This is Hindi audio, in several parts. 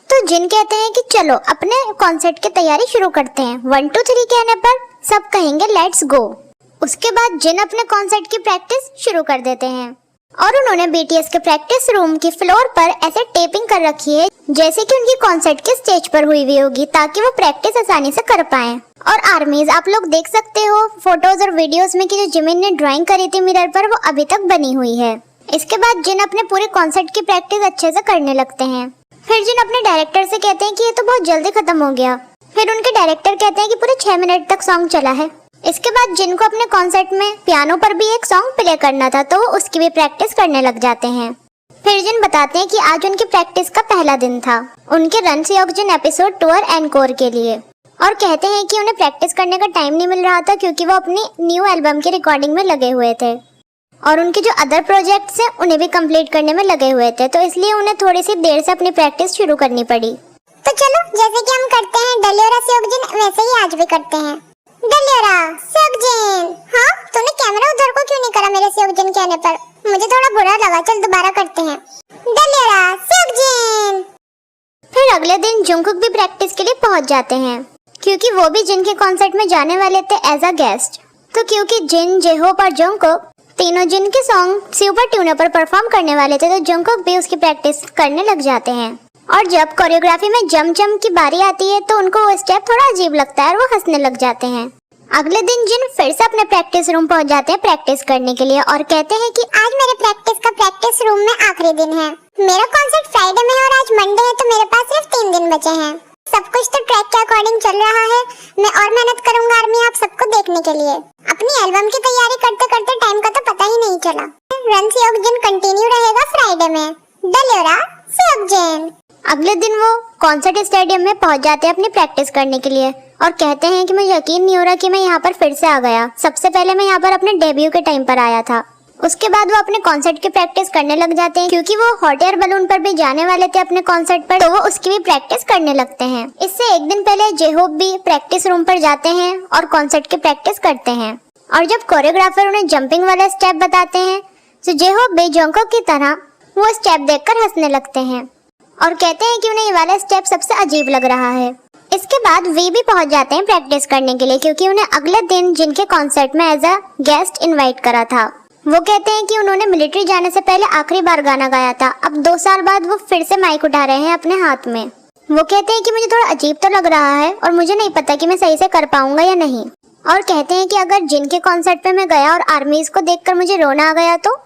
तो जिन कहते हैं कि चलो अपने कॉन्सर्ट की तैयारी शुरू करते हैं। 1 2 3 कहने पर सब कहेंगे लेट्स गो। उसके बाद जिन अपने कॉन्सर्ट की प्रैक्टिस शुरू कर देते हैं और उन्होंने बीटीएस के प्रैक्टिस रूम की फ्लोर पर ऐसे टेपिंग कर रखी है जैसे कि उनकी कॉन्सर्ट के स्टेज पर हुई होगी, ताकि वो प्रैक्टिस आसानी से कर पाएं। और आर्मीज आप लोग देख सकते हो फोटोज और वीडियोस में कि जो जिमिन ने ड्राइंग करी थी मिरर पर वो अभी तक बनी हुई है। इसके बाद जिन अपने पूरे कॉन्सर्ट की प्रैक्टिस अच्छे से करने लगते हैं। फिर जिन अपने डायरेक्टर से कहते हैं कि ये तो बहुत जल्दी खत्म हो गया। फिर उनके डायरेक्टर कहते हैं कि पूरे 6 मिनट तक सॉन्ग चला है। इसके बाद जिन को अपने कॉन्सर्ट में पियानो पर भी एक सॉन्ग प्ले करना था तो वो उसकी भी प्रैक्टिस करने लग जाते हैं। फिर जिन बताते हैं कि आज उनकी प्रैक्टिस का पहला दिन था उनके रन से ऑक्सीजन एपिसोड 2 और एनकोर के लिए, और कहते हैं कि उन्हें प्रैक्टिस करने का टाइम नहीं मिल रहा था क्योंकि वो अपनी न्यू एल्बम की रिकॉर्डिंग में लगे हुए थे और उनके जो अदर प्रोजेक्ट्स हैं उन्हें भी कंप्लीट करने में लगे हुए थे, तो इसलिए उन्हें थोड़ी सी देर से अपनी प्रैक्टिस शुरू करनी पड़ी। तो चलो जैसे कि हम करते हैं डलियोरा से ऑक्सीजन वैसे ही आज भी करते हैं। डलियोरा से ऑक्सीजन। हाँ, तूने कैमरा उधर को क्यों नहीं करा मेरे से ऑक्सीजन कहने पर? मुझे थोड़ा बुरा लगा, चल दोबारा करते हैं। डलियोरा से ऑक्सीजन। फिर अगले दिन जंगकुक भी प्रैक्टिस के लिए पहुंच जाते हैं क्योंकि वो भी जिन के कॉन्सर्ट में जाने वाले थे एज अ गेस्ट। तो क्योंकि जिन, जेहोप और जंगकुक तीनों जिन के सॉन्ग सुपर ट्यूनर पर परफॉर्म करने वाले थे तो जंगकुक भी उसकी प्रैक्टिस करने लग जाते हैं। और जब कोरियोग्राफी में जम की बारी आती है तो उनको वो स्टेप थोड़ा अजीब लगता है और वो हंसने लग जाते हैं। अगले दिन जिन फिर से अपने प्रैक्टिस रूम पहुंच जाते हैं प्रैक्टिस करने के लिए और कहते हैं कि आज मेरे प्रैक्टिस रूम में आखिरी दिन है। मेरा कॉन्सर्ट फ्राइडे में है और आज मंडे है तो मेरे पास सिर्फ 3 दिन बचे हैं। सब कुछ तो ट्रैक के अकॉर्डिंग चल रहा है। मैं और मेहनत करूंगा आर्मी आप सबको देखने के लिए। अपनी एल्बम की तैयारी करते करते टाइम का तो पता ही नहीं चला। रन से ऑक्सीजन कंटिन्यू रहेगा फ्राइडे में। डलियोरा से ऑक्सीजन। अगले दिन वो कॉन्सर्ट स्टेडियम में पहुंच जाते हैं अपनी प्रैक्टिस करने के लिए और कहते हैं कि मुझे यकीन नहीं हो रहा कि मैं यहाँ पर फिर से आ गया। सबसे पहले मैं यहाँ पर अपने डेब्यू के टाइम पर आया था। उसके बाद वो अपने कॉन्सर्ट की प्रैक्टिस करने लग जाते हैं क्योंकि वो हॉट एयर बलून पर भी जाने वाले थे अपने कॉन्सर्ट पर, तो वो उसकी भी प्रैक्टिस करने लगते हैं। इससे एक दिन पहले जेहोप भी प्रैक्टिस रूम पर जाते हैं और कॉन्सर्ट की प्रैक्टिस करते हैं। और जब कोरियोग्राफर उन्हें जंपिंग वाला स्टेप बताते हैं तो जेहोप भी जंगकुक की तरह वो स्टेप देखकर हंसने लगते हैं और कहते हैं कि उन्हें ये वाला स्टेप सबसे अजीब लग रहा है। इसके बाद वे भी पहुंच जाते हैं प्रैक्टिस करने के लिए क्योंकि उन्हें अगले दिन जिनके कॉन्सर्ट में एज अ गेस्ट इनवाइट करा था। वो कहते हैं कि उन्होंने मिलिट्री जाने से पहले आखिरी बार गाना गाया था। अब 2 साल बाद वो फिर से माइक उठा रहे हैं अपने हाथ में। वो कहते हैं कि मुझे थोड़ा अजीब तो लग रहा है और मुझे नहीं पता कि मैं सही से कर पाऊंगा या नहीं। और कहते हैं कि अगर जिनके कॉन्सर्ट पे मैं गया और आर्मीज को देखकर मुझे रोना आ गया तो।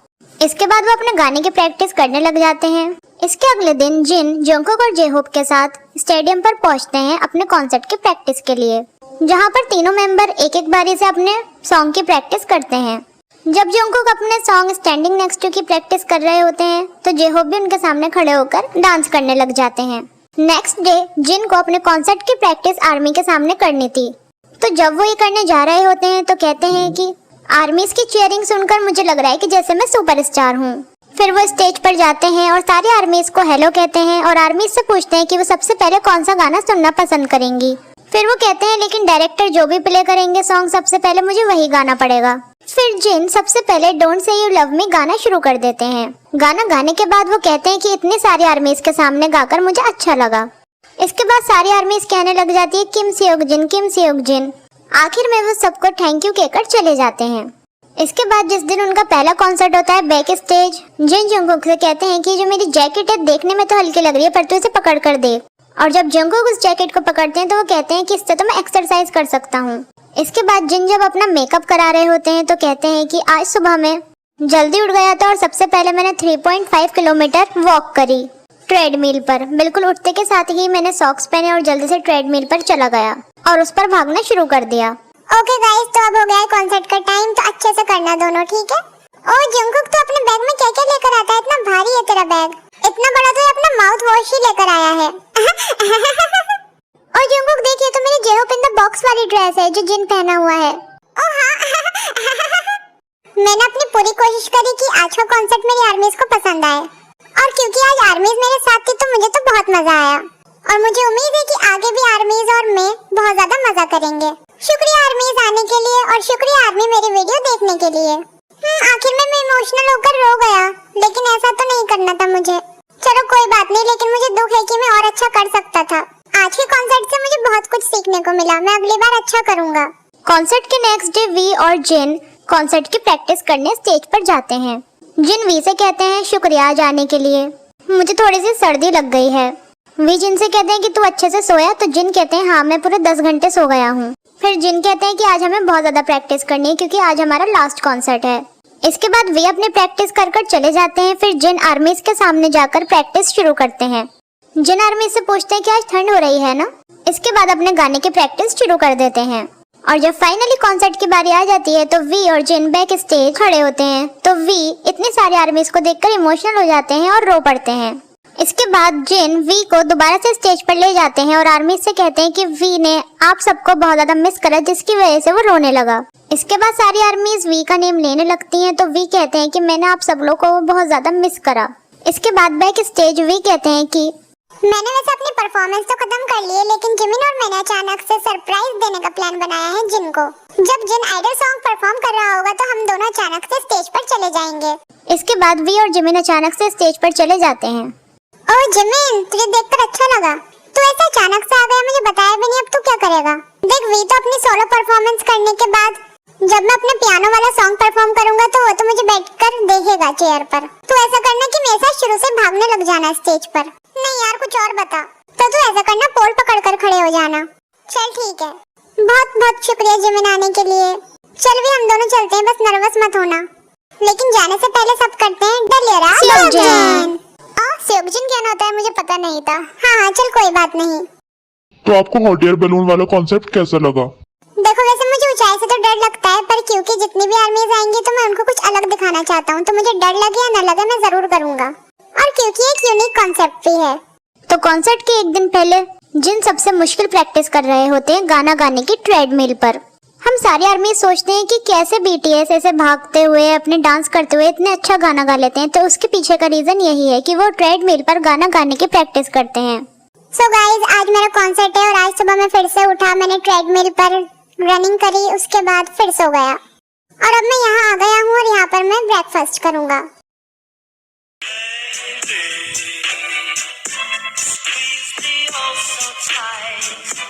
इसके बाद वो अपने गाने की प्रैक्टिस करने लग जाते हैं। इसके अगले दिन जिन, जंगकुक और जेहोप के साथ स्टेडियम पर पहुंचते हैं अपने कॉन्सर्ट की प्रैक्टिस के लिए, जहां पर तीनों मेंबर एक एक बारी से अपने सॉन्ग की प्रैक्टिस करते हैं। जब जंगकुक अपने सॉन्ग स्टैंडिंग नेक्स्ट टू की प्रैक्टिस कर रहे होते हैं तो जेहोप भी उनके सामने खड़े होकर डांस करने लग जाते हैं। नेक्स्ट डे जिन को अपने कॉन्सर्ट की प्रैक्टिस आर्मी के सामने करनी थी, तो जब वो ये करने जा रहे होते हैं तो कहते हैं कि आर्मीज की चीयरिंग सुनकर मुझे लग रहा है कि जैसे मैं सुपरस्टार हूँ। फिर वो स्टेज पर जाते हैं और सारे आर्मीज को हेलो कहते हैं और आर्मीज से पूछते हैं कि वो सबसे पहले कौन सा गाना सुनना पसंद करेंगी। फिर वो कहते हैं लेकिन डायरेक्टर जो भी प्ले करेंगे सॉन्ग सबसे पहले मुझे वही गाना पड़ेगा। फिर जिन सबसे पहले don't say you love me गाना शुरू कर देते हैं। गाना गाने के बाद वो कहते हैं कि इतने सारे आर्मीज के सामने गाकर मुझे अच्छा लगा। इसके बाद सारी आर्मीज कहने लग जाती है किम सेओक जिन। आखिर में वो सबको थैंक यू कहकर चले जाते हैं। इसके बाद जिस दिन उनका पहला कॉन्सर्ट होता है बैक स्टेज, जिन जंगकुक से कहते हैं कि जो मेरी जैकेट है देखने में तो हल्की लग रही है पर तू इसे पकड़ कर देख। और जब जंगकुक उस जैकेट को पकड़ते हैं तो वो कहते हैं कि इससे तो मैं एक्सरसाइज कर सकता हूँ। इसके बाद जिन जब अपना मेकअप करा रहे होते हैं तो कहते हैं कि आज सुबह में जल्दी उठ गया था और सबसे पहले मैंने 3.5 किलोमीटर वॉक करी ट्रेडमिल पर। बिल्कुल उठते के साथ ही मैंने सॉक्स पहने और जल्दी से ट्रेडमिल पर चला गया और उस पर भागना शुरू कर दिया। ओके गाइस, तो अब हो गया है कॉन्सर्ट का टाइम, तो अच्छे से करना दोनों, ठीक है? ओ जंगकुक, तो अपने बैग में क्या क्या लेकर आता है? इतना भारी है तेरा बैग, इतना बड़ा तो अपना माउथ वॉश ही लेकर आया है। और जंगकुक देखिए तो मेरी जेहोप इन द बॉक्स वाली ड्रेस है जो जिन पहना हुआ है। ओ हाँ मैंने अपनी पूरी कोशिश करी कि आज का कॉन्सर्ट मेरी आर्मीज को पसंद आए और क्योंकि आज आर्मीज मेरे साथ थी तो मुझे तो बहुत मजा आया और मुझे उम्मीद है कि आगे भी आर्मीज और मैं बहुत ज्यादा मजा करेंगे। शुक्रिया आर्मीज आने के लिए और शुक्रिया आर्मी मेरी वीडियो देखने के लिए। आखिर में मैं इमोशनल होकर रो गया। ऐसा तो नहीं करना था मुझे। चलो कोई बात नहीं, लेकिन मुझे दुख है कि मैं और अच्छा कर सकता था। आज के कॉन्सर्ट से मुझे बहुत कुछ सीखने को मिला, मैं अगली बार अच्छा करूंगा। कॉन्सर्ट के नेक्स्ट डे वी और जिन कॉन्सर्ट की प्रैक्टिस करने स्टेज पर जाते हैं। जिन वी से कहते हैं शुक्रिया आज आने के लिए, मुझे थोड़ी सी सर्दी लग गई है। वी जिन से कहते हैं कि तू अच्छे से सोया, तो जिन कहते हैं हाँ मैं पूरे 10 घंटे सो गया हूँ। फिर जिन कहते हैं कि आज हमें बहुत ज्यादा प्रैक्टिस करनी है क्योंकि आज हमारा लास्ट कॉन्सर्ट है। इसके बाद वे अपने प्रैक्टिस कर चले जाते हैं। फिर जिन आर्मीज के सामने जाकर प्रैक्टिस शुरू करते हैं। जिन आर्मी से पूछते हैं कि आज ठंड हो रही है ना। इसके बाद अपने गाने की प्रैक्टिस शुरू कर देते हैं। और जब फाइनली कॉन्सर्ट की बारी आ जाती है तो वी और जिन बैक स्टेज खड़े होते हैं। तो वी इतने सारे आर्मीज को देखकर इमोशनल हो जाते हैं और रो पड़ते हैं। इसके बाद जिन वी को दोबारा से स्टेज पर ले जाते हैं और आर्मी से कहते हैं कि वी ने आप सबको बहुत ज्यादा मिस करा, जिसकी वजह से वो रोने लगा। इसके बाद सारी आर्मीज वी का नेम लेने लगती हैं। तो वी कहते हैं कि मैंने आप सब लोग को बहुत ज्यादा मिस करा। इसके बाद बैक स्टेज वी कहते हैं कि मैंने वैसे अपनी परफॉर्मेंस तो खत्म कर ली है, लेकिन जिमिन और मैंने अचानक से सरप्राइज देने का प्लान बनाया है जिन को। जब जिन आइडल सॉन्ग परफॉर्म कर रहा होगा तो हम दोनों अचानक से स्टेज पर चले जाएंगे। इसके बाद वी और जिमिन अचानक से स्टेज पर चले जाते हैं। ओह जिमिन, तुझे देखकर अच्छा लगा। तू ऐसे अचानक से आ गया, मुझे बताया भी नहीं। अब तू क्या करेगा? देख वी तो अपनी सोलो परफॉर्मेंस करने के बाद जब मैं अपने पियानो वाला सॉन्ग परफॉर्म करूंगा तो वो तो मुझे बैठकर देखेगा चेयर पर। तू ऐसा करना कि मेरे साथ शुरू से भागने लग जाना स्टेज पर। नहीं यार, कुछ और बता। तो तू ऐसा करना, पोल पकड़कर खड़े हो जाना। चल ठीक है। बहुत बहुत शुक्रिया जिमिन आने के लिए। चल भी हम दोनों चलते हैं, बस नर्वस मत होना। लेकिन जाने से पहले सब करते हैं डलेरा सेयोकजिन। सेयोकजिन क्या होता है मुझे पता नहीं था। हाँ चल कोई बात नहीं। तो आपको हॉट एयर बैलून वाला कॉन्सेप्ट कैसा लगा? देखो वैसे मुझे ऊंचाई से तो डर लगता है, पर क्योंकि जितनी भी आर्मीज आएंगी तो मैं उनको कुछ अलग दिखाना चाहता हूँ। तो मुझे डर लगे या न लगे मैं जरूर करूंगा। और क्योंकि एक यूनिक कॉन्सेप्ट भी है। तो कॉन्सर्ट के एक दिन पहले जिन सबसे मुश्किल प्रैक्टिस कर रहे होते हैं गाना गाने की ट्रेडमिल पर। हम सारी आर्मी सोचते हैं कि कैसे बीटीएस ऐसे भागते हुए अपने डांस करते हुए इतने अच्छा गाना गा लेते हैं। तो उसके पीछे का रीजन यही है कि वो ट्रेडमिल पर गाना गाने की प्रैक्टिस करते हैं। सो गाइज, आज मेरा कॉन्सर्ट है और आज सुबह मैं फिर से उठा, मैंने ट्रेडमिल पर रनिंग करी, उसके बाद फिर सो गया। और अब मैं यहाँ आ गया हूँ और यहाँ पर मैं ब्रेकफास्ट करूँगा। Please be oh so tight.